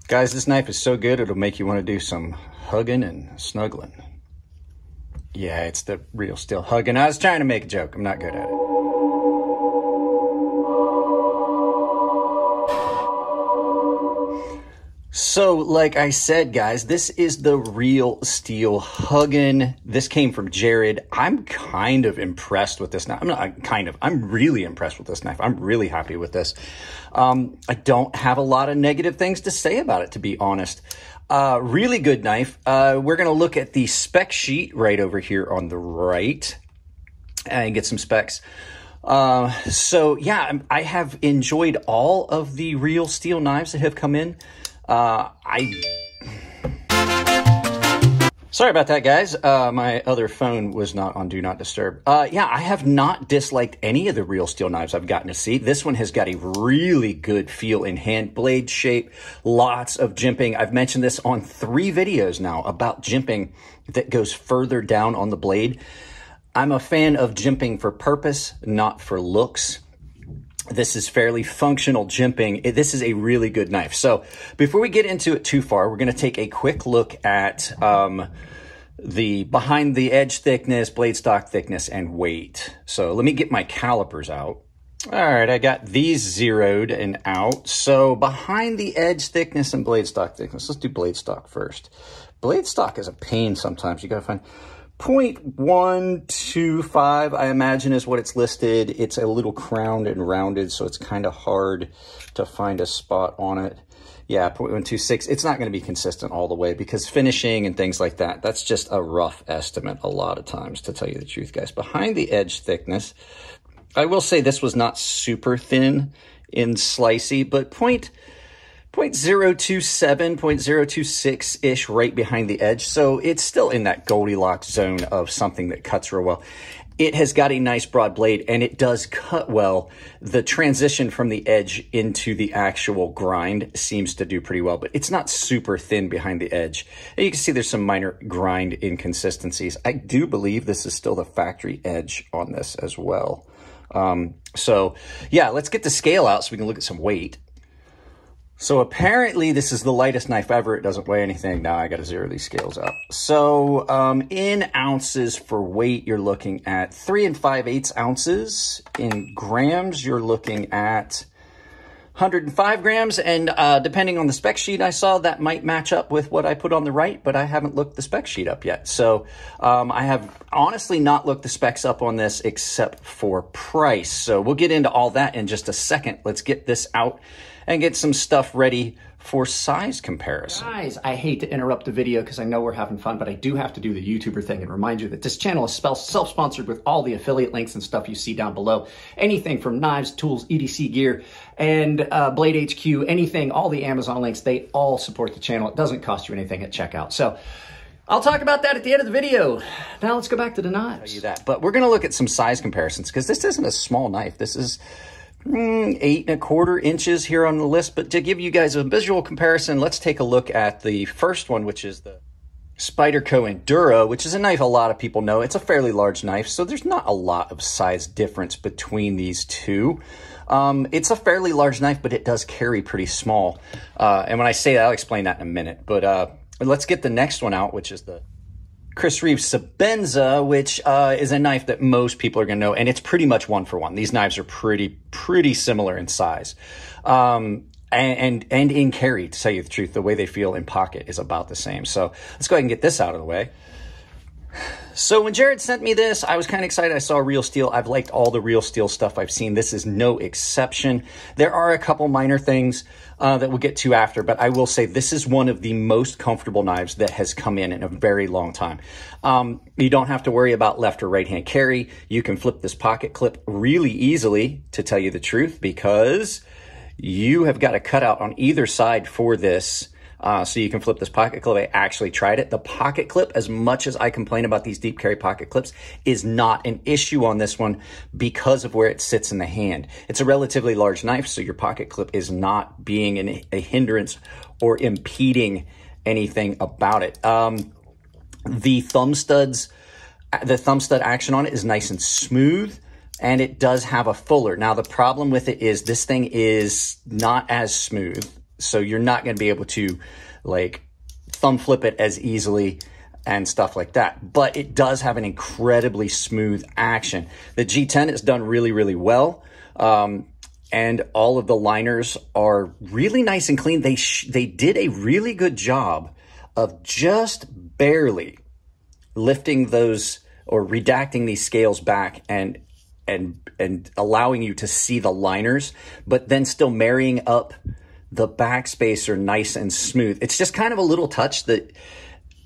Guys, this knife is so good, it'll make you want to do some hugging and snuggling. Yeah, it's the real steel hugging. I was trying to make a joke. I'm not good at it. So, like I said, guys, this is the real steel huggin. This came from Jared. I'm kind of impressed with this knife. I'm really impressed with this knife. I'm really happy with this. I don't have a lot of negative things to say about it, to be honest. Really good knife. We're going to look at the spec sheet right over here on the right and get some specs. So yeah, I have enjoyed all of the real steel knives that have come in. Sorry about that, guys. My other phone was not on Do Not Disturb. Yeah, I have not disliked any of the real steel knives I've gotten to see. This one has got a really good feel in hand, blade shape, lots of jimping. I've mentioned this on 3 videos now about jimping that goes further down on the blade. I'm a fan of jimping for purpose, not for looks. This is fairly functional jimping. This is a really good knife. So before we get into it too far, we're going to take a quick look at the behind the edge thickness, blade stock thickness, and weight. So let me get my calipers out. All right, I got these zeroed and out. So behind the edge thickness and blade stock thickness. Let's do blade stock first. Blade stock is a pain sometimes. You got to find 0.125, I imagine, is what it's listed. It's a little crowned and rounded, so it's kind of hard to find a spot on it. Yeah, 0.126. It's not going to be consistent all the way because finishing and things like that, that's just a rough estimate a lot of times, to tell you the truth, guys. Behind the edge thickness, I will say this was not super thin in slicey, but 0.027, 0.026-ish right behind the edge. So it's still in that Goldilocks zone of something that cuts real well. It has got a nice broad blade and it does cut well. The transition from the edge into the actual grind seems to do pretty well, but it's not super thin behind the edge. And you can see there's some minor grind inconsistencies. I do believe this is still the factory edge on this as well. So yeah, let's get the scale out so we can look at some weight. So apparently this is the lightest knife ever. It doesn't weigh anything. Now I got to zero these scales out. So in ounces for weight, you're looking at 3 5/8 ounces. In grams, you're looking at 105 grams. And depending on the spec sheet I saw, that might match up with what I put on the right, but I haven't looked the spec sheet up yet. So I have honestly not looked the specs up on this except for price. So we'll get into all that in just a second. Let's get this out and get some stuff ready for size comparison. Guys, I hate to interrupt the video because I know we're having fun, but I do have to do the YouTuber thing and remind you that this channel is self-sponsored with all the affiliate links and stuff you see down below. Anything from knives, tools, EDC gear, and Blade HQ, anything, all the Amazon links, they all support the channel. It doesn't cost you anything at checkout. So I'll talk about that at the end of the video. Now let's go back to the knives. But we're gonna look at some size comparisons because this isn't a small knife. This is 8 1/4 inches here on the list, but to give you guys a visual comparison, let's take a look at the first one, which is the Spyderco Enduro, which is a knife a lot of people know. It's a fairly large knife, so there's not a lot of size difference between these two. It's a fairly large knife, but it does carry pretty small. And when I say that, I'll explain that in a minute. But let's get the next one out, which is the Chris Reeves Sabenza, which is a knife that most people are going to know, and it's pretty much 1 for 1. These knives are pretty similar in size, and in carry. To tell you the truth, the way they feel in pocket is about the same. So let's go ahead and get this out of the way. So when Jared sent me this, I was kind of excited. I saw real steel. I've liked all the real steel stuff I've seen. This is no exception. There are a couple minor things that we'll get to after, but I will say this is one of the most comfortable knives that has come in a very long time. You don't have to worry about left or right hand carry. You can flip this pocket clip really easily, to tell you the truth, because you have got a cutout on either side for this. So you can flip this pocket clip. I actually tried it. The pocket clip, as much as I complain about these deep carry pocket clips, is not an issue on this one because of where it sits in the hand. It's a relatively large knife, so your pocket clip is not being a hindrance or impeding anything about it. The thumb stud action on it is nice and smooth, and it does have a fuller. Now, the problem with it is this thing is not as smooth So you're not going to be able to like thumb flip it as easily and stuff like that. But it does have an incredibly smooth action. The G10 is done really, really well. And all of the liners are really nice and clean. They did a really good job of just barely lifting those or redacting these scales back and allowing you to see the liners, but then still marrying up the backspacer nice and smooth. It's just kind of a little touch that,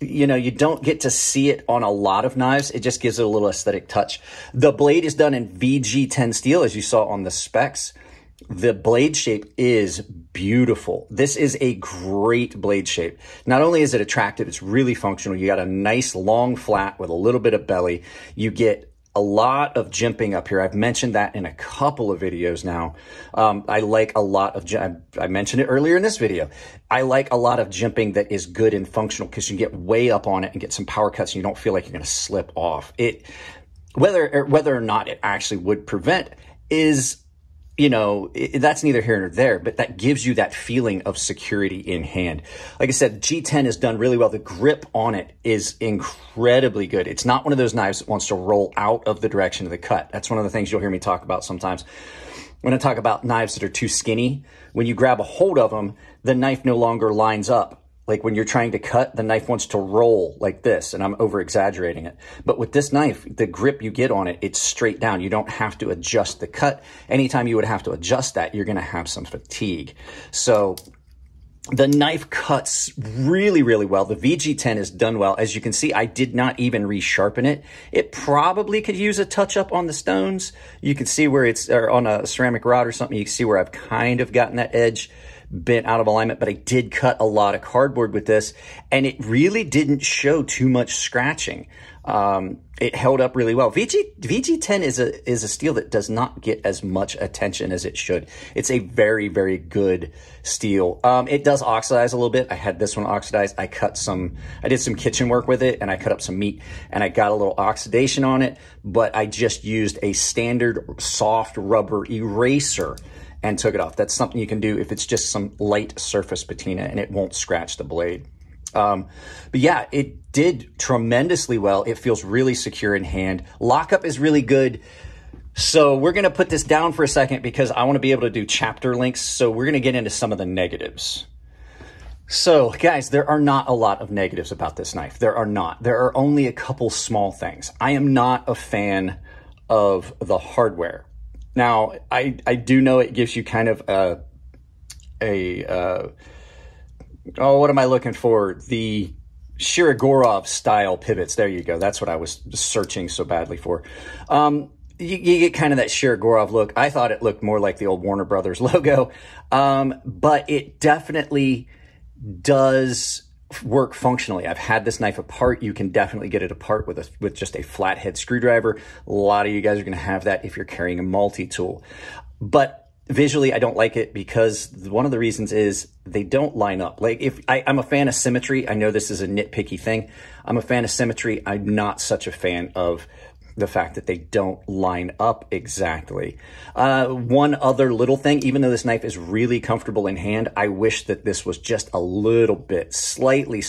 you know, you don't get to see it on a lot of knives. It just gives it a little aesthetic touch. The blade is done in VG10 steel, as you saw on the specs. The blade shape is beautiful. This is a great blade shape. Not only is it attractive, it's really functional. You got a nice long flat with a little bit of belly. You get a lot of jimping up here. I've mentioned that in a couple of videos now. I like a lot of, I mentioned it earlier in this video. I like a lot of jimping that is good and functional because you get way up on it and get some power cuts and you don't feel like you're going to slip off. Whether or not it actually would prevent is, you know, that's neither here nor there, but that gives you that feeling of security in hand. Like I said, G10 is done really well. The grip on it is incredibly good. It's not one of those knives that wants to roll out of the direction of the cut. That's one of the things you'll hear me talk about sometimes. When I talk about knives that are too skinny, when you grab a hold of them, the knife no longer lines up. Like when you're trying to cut, the knife wants to roll like this, and I'm over exaggerating it. But with this knife, the grip you get on it, it's straight down. You don't have to adjust the cut. Anytime you would have to adjust that, you're going to have some fatigue. So the knife cuts really, really well. The VG10 is done well. As you can see, I did not even resharpen it. It probably could use a touch up on the stones. You can see where it's, or on a ceramic rod or something, you can see where I've kind of gotten that edge bent out of alignment, but I did cut a lot of cardboard with this, and it really didn't show too much scratching. It held up really well. VG10 is a steel that does not get as much attention as it should. It's a very, very good steel. It does oxidize a little bit. I had this one oxidized. I did some kitchen work with it, and I cut up some meat, and I got a little oxidation on it, but I just used a standard soft rubber eraser and took it off. That's something you can do if it's just some light surface patina, and it won't scratch the blade. But yeah, it did tremendously well. It feels really secure in hand. Lockup is really good. So we're going to put this down for a second because I want to be able to do chapter links. So we're going to get into some of the negatives. So guys, there are not a lot of negatives about this knife. There are not. There are only a couple small things. I am not a fan of the hardware. Now, I do know it gives you kind of what am I looking for? The Shirogorov style pivots. There you go. That's what I was searching so badly for. You get kind of that Shirogorov look. I thought it looked more like the old Warner Brothers logo, but it definitely does work functionally. I've had this knife apart. You can definitely get it apart with just a flathead screwdriver. A lot of you guys are going to have that if you're carrying a multi-tool. But visually, I don't like it because one of the reasons is they don't line up. Like if I'm a fan of symmetry. I know this is a nitpicky thing. I'm a fan of symmetry. I'm not such a fan of the fact that they don't line up exactly. One other little thing, even though this knife is really comfortable in hand, I wish that this was just a little bit, slightly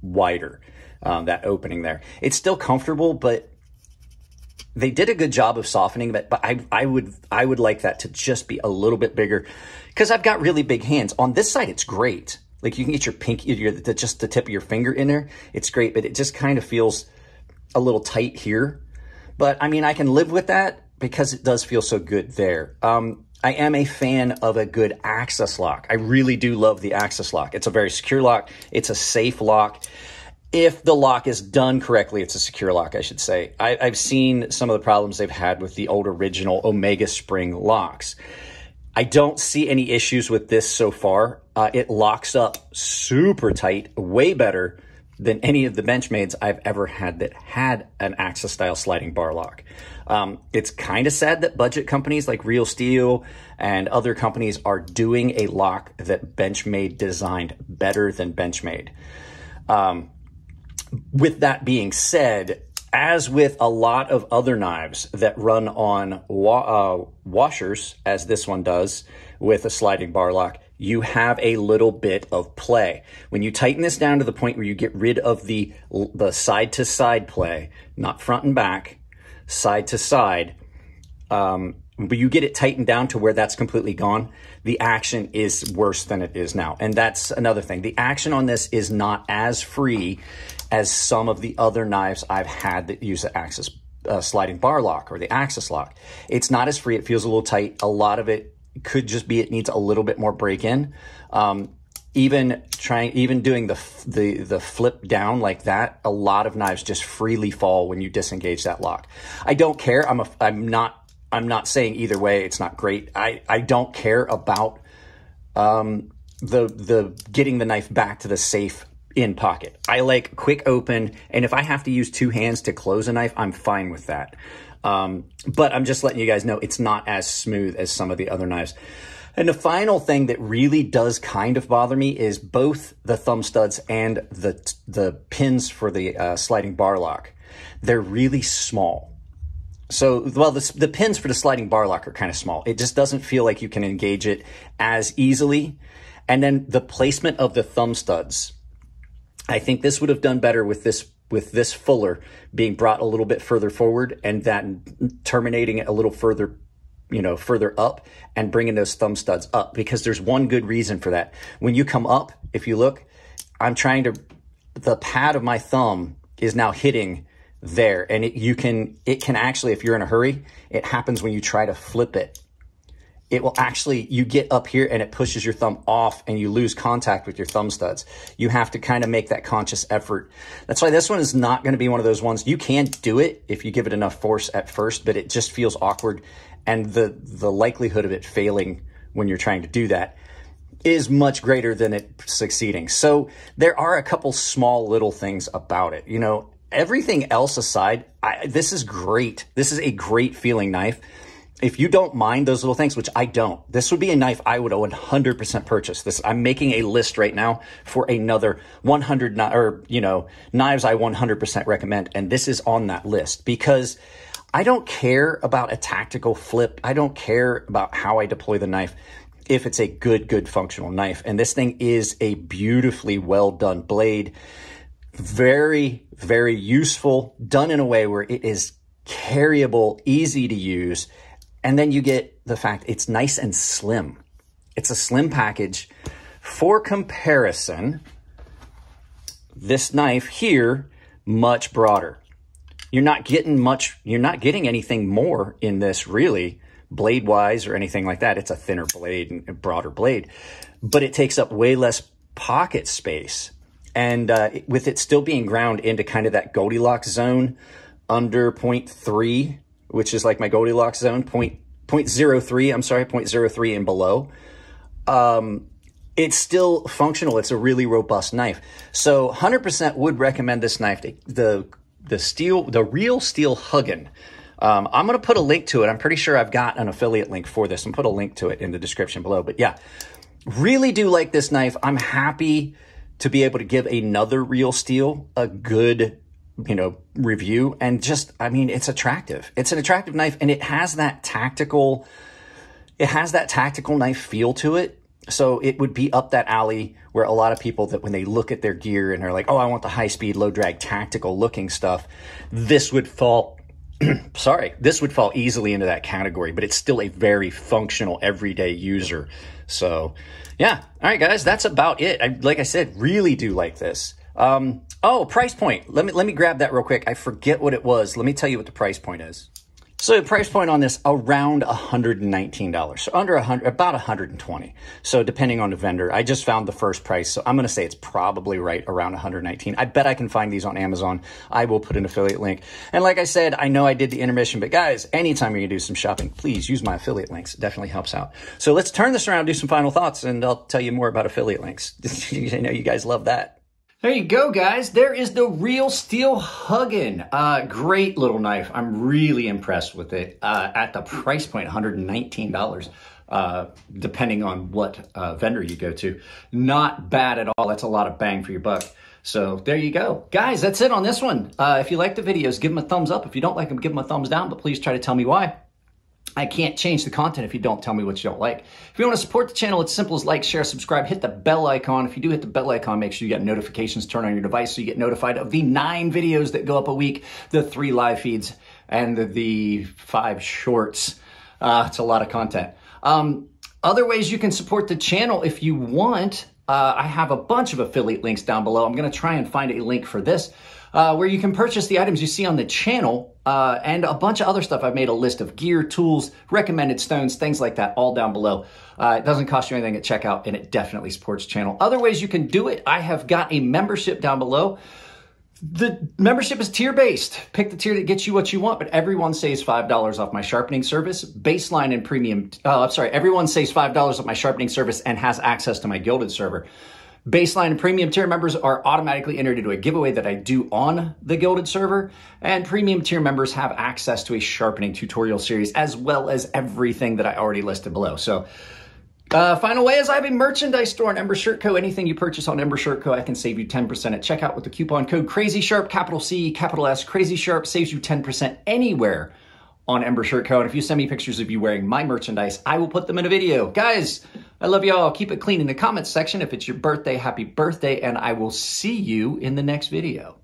wider, that opening there. It's still comfortable, but they did a good job of softening it, but I would like that to just be a little bit bigger because I've got really big hands. On this side, it's great. Like you can get your pinky, just the tip of your finger in there. It's great, but it just kind of feels a little tight here. But I mean, I can live with that because it does feel so good there. I am a fan of a good access lock. I really do love the access lock. It's a very secure lock. It's a safe lock. If the lock is done correctly, it's a secure lock, I should say. I've seen some of the problems they've had with the old original Omega spring locks. I don't see any issues with this so far. It locks up super tight, way better than any of the Benchmades I've ever had that had an access style sliding bar lock. It's kind of sad that budget companies like Real Steel and other companies are doing a lock that Benchmade designed better than Benchmade. With that being said, as with a lot of other knives that run on washers, as this one does with a sliding bar lock, you have a little bit of play. When you tighten this down to the point where you get rid of the side-to-side play, not front and back, side to side, but you get it tightened down to where that's completely gone, the action is worse than it is now. And that's another thing. The action on this is not as free as some of the other knives I've had that use the axis sliding bar lock or the axis lock. It's not as free. It feels a little tight. A lot of it could just be it needs a little bit more break in. Even doing the flip down like that, a lot of knives just freely fall when you disengage that lock. I don't care. I'm not saying either way it's not great. I don't care about the getting the knife back to the safe in pocket. I like quick open, and if I have to use two hands to close a knife, I'm fine with that. But I'm just letting you guys know it's not as smooth as some of the other knives. And the final thing that really does kind of bother me is both the thumb studs and the pins for the sliding bar lock. They're really small. So, well, the pins for the sliding bar lock are kind of small. It just doesn't feel like you can engage it as easily. And then the placement of the thumb studs. I think this would have done better with this fuller being brought a little bit further forward and then terminating it a little further, further up and bringing those thumb studs up, because there's one good reason for that. When you come up, if you look, the pad of my thumb is now hitting there, and it can actually, if you're in a hurry, it happens when you try to flip it. It will actually, you get up here and it pushes your thumb off and you lose contact with your thumb studs. You have to kind of make that conscious effort. That's why this one is not going to be one of those ones. You can do it if you give it enough force at first, but it just feels awkward. And the likelihood of it failing when you're trying to do that is much greater than it succeeding. So there are a couple small little things about it. Everything else aside, this is great. This is a great feeling knife. If you don't mind those little things, which I don't, this would be a knife I would 100% purchase. This, I'm making a list right now for another 100 knives I 100% recommend, and this is on that list because I don't care about a tactical flip. I don't care about how I deploy the knife if it's a good functional knife. And this thing is a beautifully well done blade. Very, very useful, done in a way where it is carryable, easy to use. And then you get the fact it's nice and slim. It's a slim package. For comparison, this knife here, much broader. You're not getting anything more in this really, blade-wise or anything like that. It's a thinner blade and a broader blade, but it takes up way less pocket space. And with it still being ground into kind of that Goldilocks zone under 0.3, which is like my Goldilocks zone, 0.03 and below, it's still functional. It's a really robust knife. So 100% would recommend this knife. The real steel Huggen. I'm going to put a link to it. I'm pretty sure I've got an affiliate link for this and put a link to it in the description below. But yeah, really do like this knife. I'm happy to be able to give another real steel a good, review. And just, it's attractive. It's an attractive knife, and it has that tactical knife feel to it. So it would be up that alley where a lot of people that when they look at their gear and they're like, oh, I want the high speed, low drag, tactical looking stuff, this would fall, this would fall easily into that category, but it's still a very functional everyday user. So yeah. All right, guys, that's about it. Like I said, really do like this. Oh, price point. Let me grab that real quick. I forget what it was. Let me tell you what the price point is. So the price point on this, around $119. So under 100, about 120. So depending on the vendor, I just found the first price. So I'm going to say it's probably right around 119. I bet I can find these on Amazon. I will put an affiliate link. And like I said, I know I did the intermission, but guys, anytime you're going to do some shopping, please use my affiliate links. It definitely helps out. So let's turn this around, do some final thoughts, and I'll tell you more about affiliate links. I know you guys love that. There you go, guys. There is the Real Steel Huggen. Great little knife. I'm really impressed with it. At the price point, $119, depending on what vendor you go to. Not bad at all. That's a lot of bang for your buck. So there you go. Guys, that's it on this one. If you like the videos, give them a thumbs up. If you don't like them, give them a thumbs down, but please try to tell me why. I can't change the content if you don't tell me what you don't like. If you want to support the channel, it's simple as like, share, subscribe, hit the bell icon. If you do hit the bell icon, make sure you get notifications turned on your device so you get notified of the 9 videos that go up a week, the 3 live feeds, and the 5 shorts. It's a lot of content. Other ways you can support the channel if you want, I have a bunch of affiliate links down below. I'm going to try and find a link for this, where you can purchase the items you see on the channel and a bunch of other stuff. I've made a list of gear, tools, recommended stones, things like that, all down below. It doesn't cost you anything at checkout, and it definitely supports the channel. Other ways you can do it, I have got a membership down below. The membership is tier-based. Pick the tier that gets you what you want, but everyone saves $5 off my sharpening service. Baseline and premium, everyone saves $5 off my sharpening service and has access to my gilded server. Baseline and premium tier members are automatically entered into a giveaway that I do on the gilded server, and premium tier members have access to a sharpening tutorial series as well as everything that I already listed below. So final way is I have a merchandise store on Ember Shirt Co. Anything you purchase on Ember Shirt Co., I can save you 10% at checkout with the coupon code CrazySharp, capital C, capital S. CrazySharp saves you 10% anywhere on Ember Shirt Co. And if you send me pictures of you wearing my merchandise, I will put them in a video. Guys, I love y'all. Keep it clean in the comments section. If it's your birthday, happy birthday, and I will see you in the next video.